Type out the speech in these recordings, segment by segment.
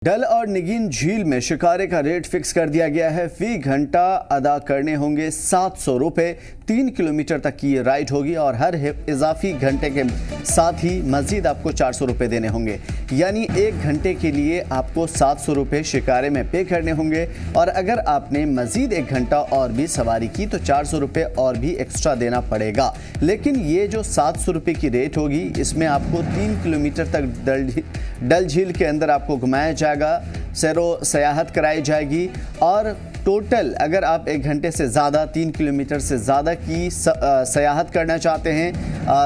डल और निगीन झील में शिकारे का रेट फिक्स कर दिया गया है। फी घंटा अदा करने होंगे 700 रुपये। 3 किलोमीटर तक की ये राइड होगी और हर इजाफी घंटे के साथ ही मजीद आपको 400 रुपये देने होंगे। यानी 1 घंटे के लिए आपको 700 रुपये शिकारे में पे करने होंगे और अगर आपने मजीद 1 घंटा और भी सवारी की तो 400 रुपये और भी एक्स्ट्रा देना पड़ेगा। लेकिन ये जो 700 रुपये की रेट होगी इसमें आपको 3 किलोमीटर तक डल झील के अंदर आपको घुमाया जाएगा, सैरो सयाहत कराई जाएगी और टोटल अगर आप 1 घंटे से ज़्यादा 3 किलोमीटर से ज़्यादा की सयाहत करना चाहते हैं,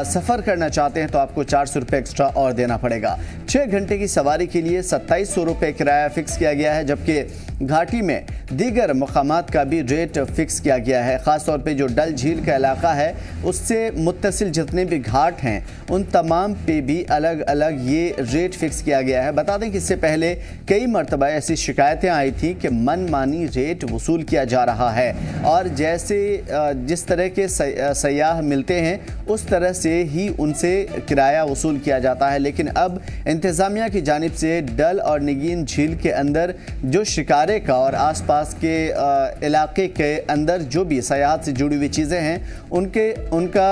सफ़र करना चाहते हैं तो आपको 400 रुपये एक्स्ट्रा और देना पड़ेगा। 6 घंटे की सवारी के लिए 2700 रुपये किराया फ़िक्स किया गया है, जबकि घाटी में दीगर मकामात का भी रेट फ़िक्स किया गया है। ख़ास तौर पे जो डल झील का इलाका है उससे मुत्तसिल जितने भी घाट हैं उन तमाम पे भी अलग अलग ये रेट फ़िक्स किया गया है। बता दें कि इससे पहले कई मरतबा ऐसी शिकायतें आई थी कि मनमानी रेट वसूल किया जा रहा है और जैसे जिस तरह के सयाह मिलते हैं उस तरह से ही उनसे किराया वसूल किया जाता है। लेकिन अब इंतज़ामिया की जानिब से डल और निगीन झील के अंदर जो शिकारे का और आसपास के इलाके के अंदर जो भी सयाहत से जुड़ी हुई चीज़ें हैं उनका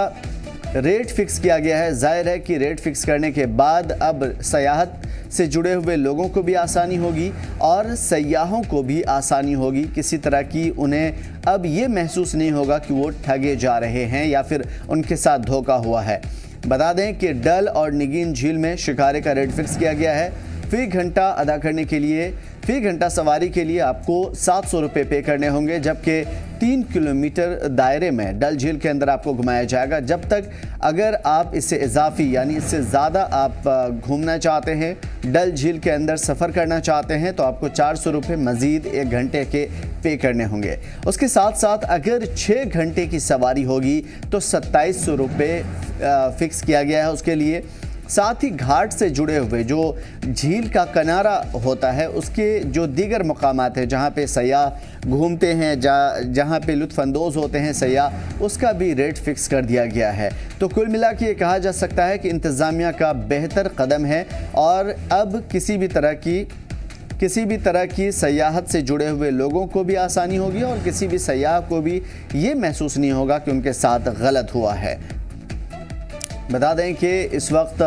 रेट फिक्स किया गया है। जाहिर है कि रेट फिक्स करने के बाद अब सयाहत से जुड़े हुए लोगों को भी आसानी होगी और सयाहों को भी आसानी होगी। किसी तरह की उन्हें अब ये महसूस नहीं होगा कि वो ठगे जा रहे हैं या फिर उनके साथ धोखा हुआ है। बता दें कि डल और निगीन झील में शिकारे का रेट फिक्स किया गया है। फी घंटा अदा करने के लिए, फी घंटा सवारी के लिए आपको 700 रुपये पे करने होंगे, जबकि 3 किलोमीटर दायरे में डल झील के अंदर आपको घुमाया जाएगा। जब तक अगर आप इससे इजाफी यानी इससे ज़्यादा आप घूमना चाहते हैं, डल झील के अंदर सफ़र करना चाहते हैं तो आपको 400 रुपये मज़ीद 1 घंटे के पे करने होंगे। उसके साथ साथ अगर 6 घंटे की सवारी होगी तो 2700 रुपये फ़िक्स किया गया है उसके लिए। साथ ही घाट से जुड़े हुए जो झील का किनारा होता है उसके जो दीगर मकामात हैं जहाँ पे सयाह घूमते हैं, जहाँ पे लुत्फ़अंदोज़ होते हैं सयाह, उसका भी रेट फिक्स कर दिया गया है। तो कुल मिला के ये कहा जा सकता है कि इंतज़ामिया का बेहतर कदम है और अब किसी भी तरह की सयाहत से जुड़े हुए लोगों को भी आसानी होगी और किसी भी सयाह को भी ये महसूस नहीं होगा कि उनके साथ गलत हुआ है। बता दें कि इस वक्त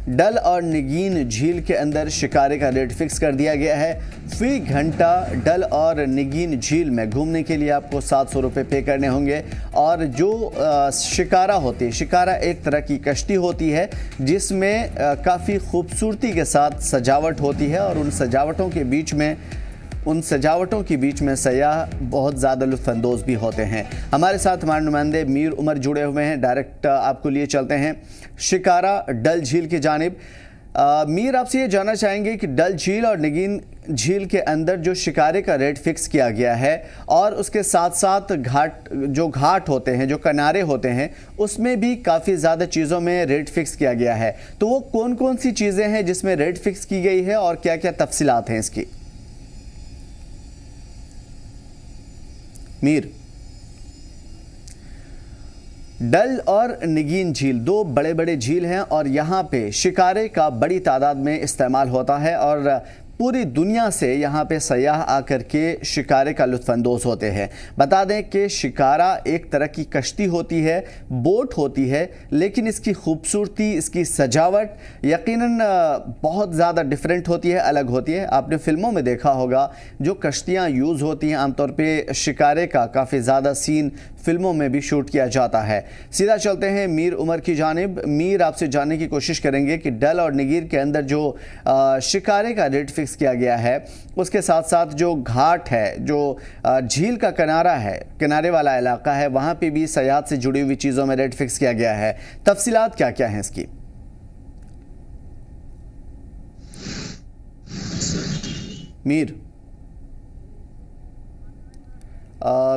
डल और निगीन झील के अंदर शिकारे का रेट फिक्स कर दिया गया है। फी घंटा डल और निगीन झील में घूमने के लिए आपको 700 रुपये पे करने होंगे और जो शिकारा होती है, शिकारा एक तरह की कश्ती होती है जिसमें काफ़ी खूबसूरती के साथ सजावट होती है और उन सजावटों के बीच में सयाह बहुत ज़्यादा लुत्फ़अंदोज़ भी होते हैं। हमारे साथ हमारे नुमाइंदे मीर उमर जुड़े हुए हैं। डायरेक्ट आपको लिए चलते हैं शिकारा डल झील की जानिब। मीर, आपसे ये जानना चाहेंगे कि डल झील और निगीन झील के अंदर जो शिकारे का रेट फिक्स किया गया है और उसके साथ साथ घाट होते हैं, जो किनारे होते हैं, उसमें भी काफ़ी ज़्यादा चीज़ों में रेट फिक्स किया गया है। तो वो कौन कौन सी चीज़ें हैं जिसमें रेट फिक्स की गई है और क्या क्या तफसीलात हैं इसकी? मीर, डल और निगीन झील 2 बड़े बड़े झील हैं और यहाँ पे शिकारे का बड़ी तादाद में इस्तेमाल होता है और पूरी दुनिया से यहाँ पे सयाह आकर के शिकारे का लुत्फ़अंदोज़ होते हैं। बता दें कि शिकारा एक तरह की कश्ती होती है, बोट होती है, लेकिन इसकी खूबसूरती, इसकी सजावट यकीनन बहुत ज़्यादा डिफरेंट होती है, अलग होती है। आपने फ़िल्मों में देखा होगा जो कश्तियाँ यूज़ होती हैं, आमतौर पे शिकारे का काफ़ी ज़्यादा सीन फ़िल्मों में भी शूट किया जाता है। सीधा चलते हैं मीर उमर की जानिब। मीर, आपसे जानने की कोशिश करेंगे कि डल और निगीन के अंदर जो शिकारे का रेट फिक्स किया गया है उसके साथ साथ जो घाट है, जो झील का किनारा है, किनारे वाला इलाका है, वहाँ पे भी सयाहत से जुड़ी हुई चीज़ों में रेट फिक्स किया गया है। तफसीलात क्या क्या हैं इसकी? मीर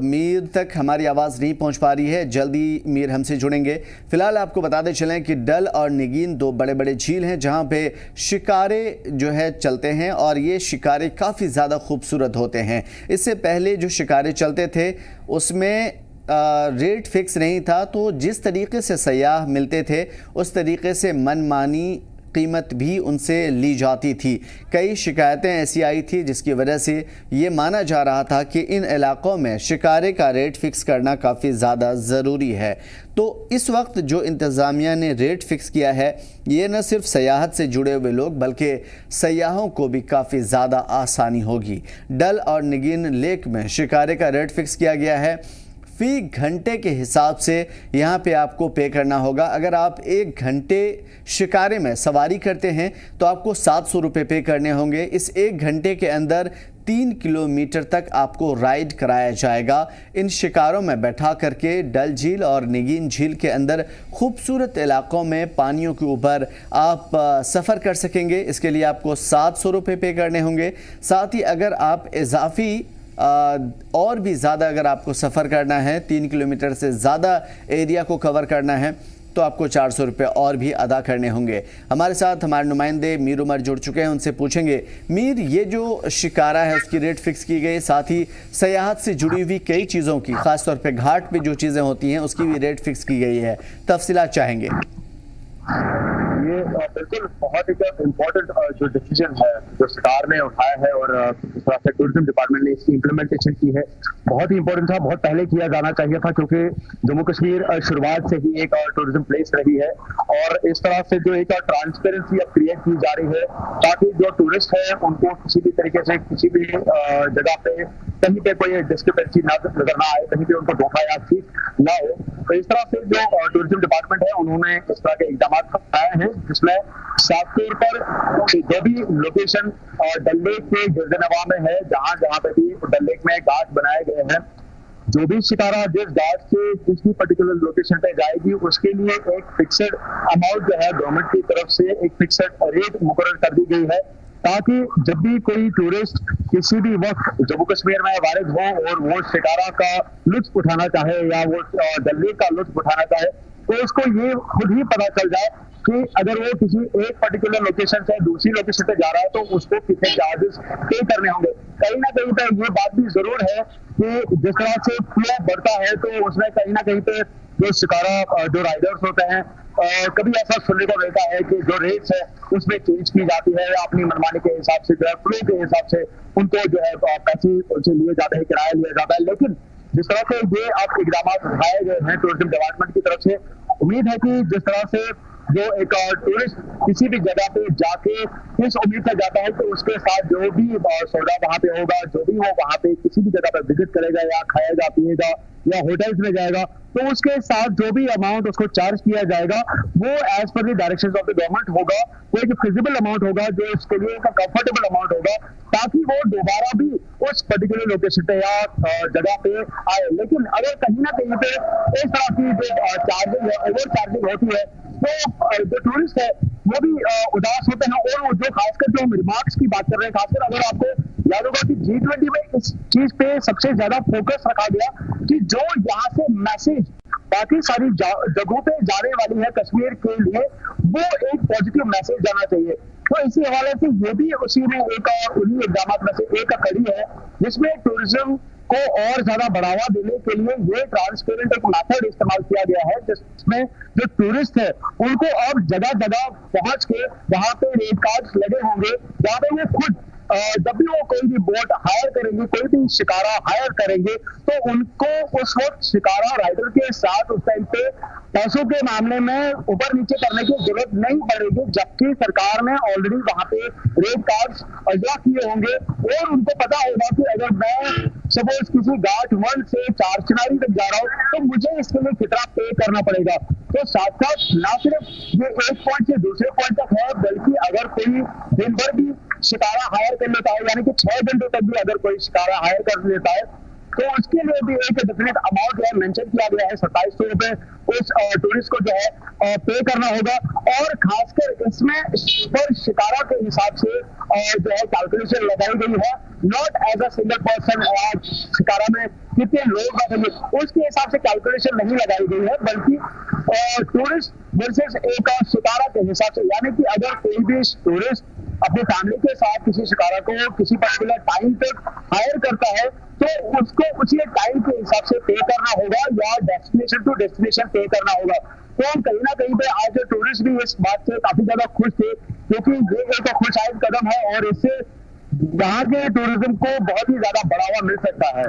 मीर तक हमारी आवाज़ नहीं पहुंच पा रही है, जल्दी मीर हमसे जुड़ेंगे। फ़िलहाल आपको बताते चलें कि डल और निगीन 2 बड़े बड़े झील हैं जहां पे शिकारे जो है चलते हैं और ये शिकारे काफ़ी ज़्यादा खूबसूरत होते हैं। इससे पहले जो शिकारे चलते थे उसमें रेट फिक्स नहीं था, तो जिस तरीके से सयाह मिलते थे उस तरीके से मनमानी कीमत भी उनसे ली जाती थी। कई शिकायतें ऐसी आई थी जिसकी वजह से ये माना जा रहा था कि इन इलाकों में शिकारे का रेट फिक्स करना काफ़ी ज़्यादा ज़रूरी है। तो इस वक्त जो इंतज़ामिया ने रेट फिक्स किया है, ये न सिर्फ सयाहत से जुड़े हुए लोग बल्कि सयाहों को भी काफ़ी ज़्यादा आसानी होगी। डल और निगिन लेक में शिकारे का रेट फिक्स किया गया है। फ़ी घंटे के हिसाब से यहाँ पे आपको पे करना होगा। अगर आप 1 घंटे शिकारे में सवारी करते हैं तो आपको 700 रुपये पे करने होंगे। इस 1 घंटे के अंदर 3 किलोमीटर तक आपको राइड कराया जाएगा। इन शिकारों में बैठा करके डल झील और निगिन झील के अंदर खूबसूरत इलाकों में पानियों के ऊपर आप सफ़र कर सकेंगे। इसके लिए आपको 700 रुपये पे करने होंगे। साथ ही अगर आप इजाफी और भी ज़्यादा अगर आपको सफ़र करना है, 3 किलोमीटर से ज़्यादा एरिया को कवर करना है, तो आपको 400 रुपये और भी अदा करने होंगे। हमारे साथ हमारे नुमाइंदे मीर उमर जुड़ चुके हैं, उनसे पूछेंगे। मीर, ये जो शिकारा है उसकी रेट फिक्स की गई, साथ ही सयाहत से जुड़ी हुई कई चीज़ों की, ख़ासतौर पे घाट पे जो चीज़ें होती हैं उसकी भी रेट फिक्स की गई है, तफसीलात चाहेंगे। ये बिल्कुल बहुत एक इम्पोर्टेंट जो डिसीजन है जो सरकार ने उठाया है और इस तरह से टूरिज्म डिपार्टमेंट ने इसकी इम्प्लीमेंटेशन की है, बहुत ही इम्पोर्टेंट था, बहुत पहले किया जाना चाहिए था, क्योंकि जम्मू कश्मीर शुरुआत से ही एक टूरिज्म प्लेस रही है और इस तरह से जो एक ट्रांसपेरेंसी अब क्रिएट की जा रही है ताकि जो टूरिस्ट है उनको किसी भी तरीके से किसी भी जगह पे कहीं पे कोई डिस्क्रिपेंसी नजर ना आए, कहीं पे उनको धोखा या चीज ना हो। तो इस तरह से जो टूरिज्म डिपार्टमेंट है उन्होंने इस तरह के इकदाम उठाए हैं, जिसमें साफ तौर पर जो भी लोकेशन डल लेक के गिरदनवा में है, जहां जहां पे भी डल लेक में घाट बनाए गए हैं, जो भी शिकारा जिस घाट से जिस भी पर्टिकुलर लोकेशन पे जाएगी उसके लिए एक फिक्स्ड अमाउंट जो है गवर्नमेंट की तरफ से एक फिक्स्ड रेट मुकर्रर कर दी गई है, ताकि जब भी कोई टूरिस्ट किसी भी वक्त जम्मू कश्मीर में वारिद हो और वो शिकारा का लुत्फ उठाना चाहे या वो डल लेक का लुत्फ उठाना चाहे, तो उसको ये खुद ही पता चल जाए कि अगर वो किसी एक पर्टिकुलर लोकेशन से दूसरी लोकेशन पे जा रहा है तो उसको कितने चार्जेस पे करने होंगे। कहीं ना कहीं पे ये बात भी जरूर है कि जिस तरह से फ्लो बढ़ता है तो उसमें कहीं ना कहीं पे जो शिकारा जो राइडर्स होते हैं कभी ऐसा सुनने को मिलता है कि जो रेट्स है उसमें चेंज की जाती है या अपनी मनमानी के हिसाब से जो है फ्लो के हिसाब से उनको जो है पैसे उनसे लिए जाते हैं, किराया लिया जाता है। लेकिन जिस तरह से ये आप इकदाम उठाए गए हैं टूरिज्म डिपार्टमेंट की तरफ से, उम्मीद है कि जिस तरह से जो एक टूरिस्ट किसी भी जगह पे जाके इस उम्मीद से जाता है कि उसके साथ जो भी सौदा वहाँ पे होगा, जो भी वो वहाँ पे किसी भी जगह पर विजिट करेगा या खाएगा पिएगा या होटल्स में जाएगा, तो उसके साथ जो भी अमाउंट उसको चार्ज किया जाएगा वो as per the directions of the government होगा, वो एक फिजिबल अमाउंट होगा जो उसके लिए एक कंफर्टेबल अमाउंट होगा, ताकि वो दोबारा भी उस पर्टिकुलर लोकेशन पे या जगह पे आए। लेकिन अगर कहीं ना कहीं पे इस तरह की जो चार्जिंग है, ओवर चार्जिंग होती है, तो जो टूरिस्ट है वो भी उदास होते हैं। और जो खासकर जो हम रिमार्क्स की बात कर रहे हैं, खासकर अगर आपको याद होगा कि G20 में इस चीज पे सबसे ज्यादा फोकस रखा गया कि जो यहाँ से मैसेज बाकी सारी जगहों पे जाने वाली है कश्मीर के लिए, वो एक पॉजिटिव मैसेज जाना चाहिए। तो इसी हवाले से ये भी उसी में एक उन्हीं इकदाम में से एक कड़ी है जिसमें टूरिज्म को और ज्यादा बढ़ावा देने के लिए ये ट्रांसपेरेंट एक मेथड इस्तेमाल किया गया है, जिसमें जो टूरिस्ट है उनको अब जगह जगह पहुंच के वहां पे रेट कार्ड्स लगे होंगे, जहां पे वो खुद जब भी वो कोई भी बोट हायर करेंगे, कोई भी शिकारा हायर करेंगे, तो उनको उस वक्त शिकारा राइडर के साथ उस टाइम पे पैसों के मामले में ऊपर नीचे करने की जरूरत नहीं पड़ेगी, जबकि सरकार ने ऑलरेडी वहां पे रेट कार्ड्स अजला किए होंगे और उनको पता होगा कि अगर मैं सपोज किसी घाट 1 से 4 चिनारी तक जा रहा हूँ तो मुझे इसके लिए कितना पे करना पड़ेगा। तो साथ साथ ना सिर्फ ये एक पॉइंट से दूसरे पॉइंट तक है, बल्कि अगर कोई दिन भर भी शिकारा हायर कर लेता है, यानी कि 6 घंटे तक भी अगर कोई शिकारा हायर कर लेता है, तो उसके लिए भी एक डेफिनेट अमाउंट है मेंशन किया गया है, 2700 रुपए उस टूरिस्ट को जो है पे करना होगा। और खासकर इसमें पर शिकारा के हिसाब से जो है कैलकुलेशन लगाई गई है, not as a single person shikara में कितने लोग बैठेंगे उसके हिसाब से कैलकुलेशन नहीं लगाई गई है, बल्कि टूरिस्ट वर्सेस एक शिकारा के हिसाब से, यानी कि अगर कोई भी टूरिस्ट अपनी फैमिली के साथ किसी शिकारा को किसी पर्टिकुलर टाइम तक हायर करता है तो उसको उसी टाइम के हिसाब से पे करना होगा या डेस्टिनेशन टू डेस्टिनेशन पे करना होगा। तो कहीं ना कहीं पे आज टूरिस्ट भी इस बात से काफी ज्यादा खुश थे, क्योंकि ये एक खुशाइद कदम है और इससे यहाँ के टूरिज्म को बहुत ही ज्यादा बढ़ावा मिल सकता है।